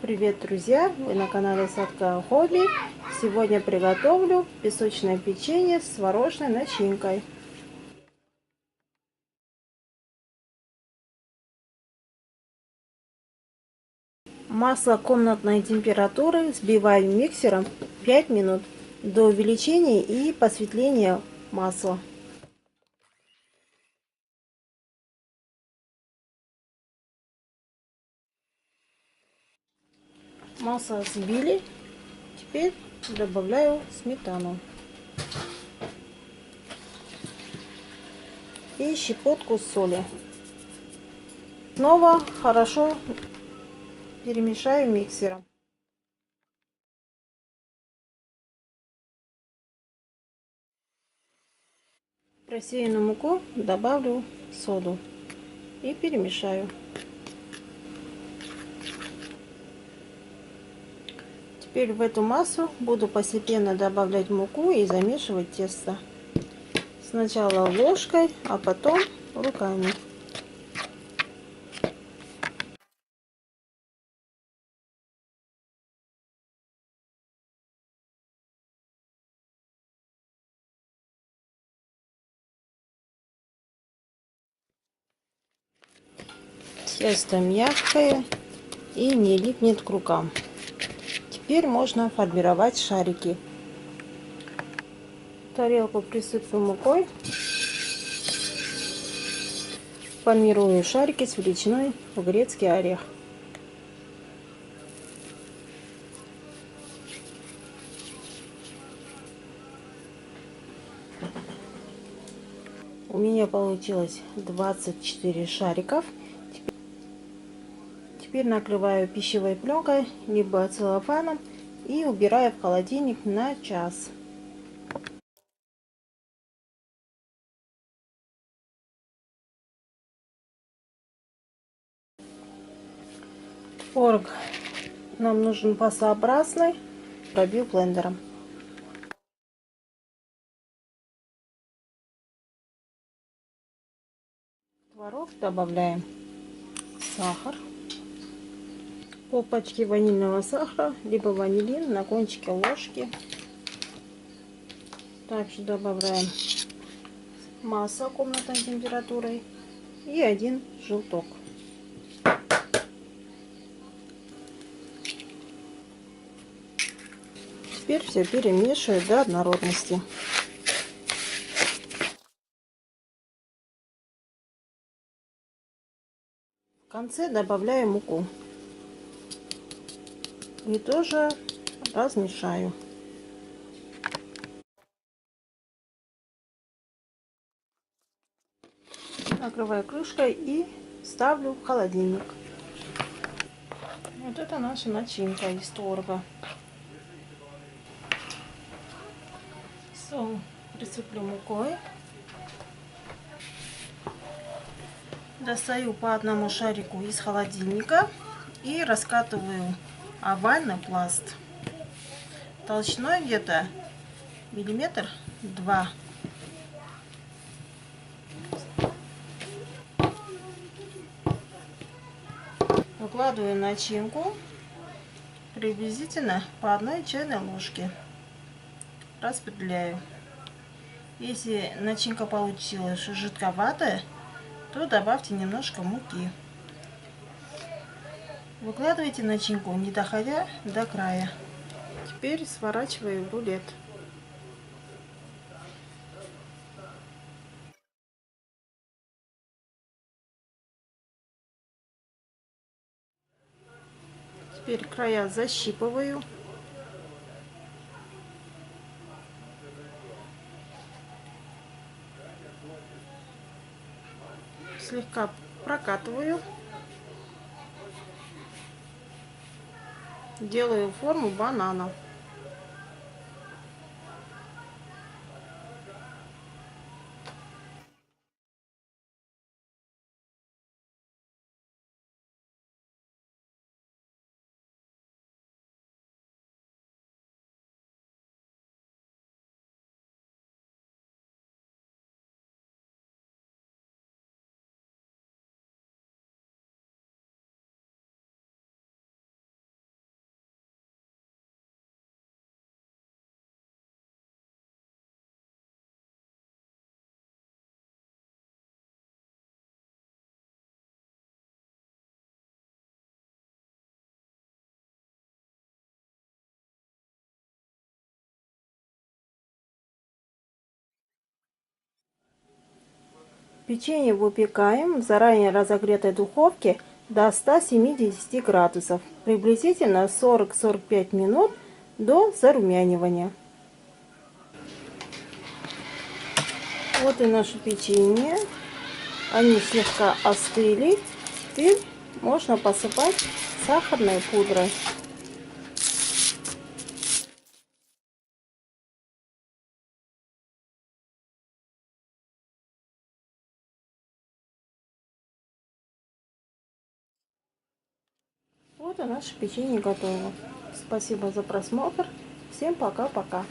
Привет, друзья! Вы на канале Сладкое Хобби. Сегодня приготовлю песочное печенье с творожной начинкой. Масло комнатной температуры взбиваем миксером 5 минут до увеличения и посветления масла. Масло взбили. Теперь добавляю сметану и щепотку соли. Снова хорошо перемешаю миксером. В просеянную муку добавлю соду и перемешаю. Теперь в эту массу буду постепенно добавлять муку и замешивать тесто. Сначала ложкой, а потом руками. Тесто мягкое и не липнет к рукам. Теперь можно формировать шарики. Тарелку присыплю мукой. Формирую шарики с величиной в грецкий орех. У меня получилось 24 шариков. Теперь накрываю пищевой пленкой либо целлофаном и убираю в холодильник на час. Творог нам нужен пастообразный, пробил блендером. В творог добавляем сахар, полпачки ванильного сахара, либо ванилин на кончике ложки. Также добавляем масло комнатной температурой и 1 желток. Теперь все перемешиваю до однородности. В конце добавляю муку и тоже размешаю. Накрываю крышкой и ставлю в холодильник. Вот это наша начинка из творога. Все, присыплю мукой. Достаю по одному шарику из холодильника и раскатываю овальный пласт. Толщиной где-то 1-2 миллиметра. Выкладываю начинку приблизительно по 1 чайной ложке. Распределяю. Если начинка получилась жидковатая, то добавьте немножко муки. Выкладывайте начинку, не доходя до края. Теперь сворачиваю в рулет. Теперь края защипываю. Слегка прокатываю. Делаю форму банана. Печенье выпекаем в заранее разогретой духовке до 170 градусов, приблизительно 40-45 минут до зарумянивания. Вот и наше печенье. Они слегка остыли. Теперь можно посыпать сахарной пудрой. Вот и наше печенье готово. Спасибо за просмотр. Всем пока-пока.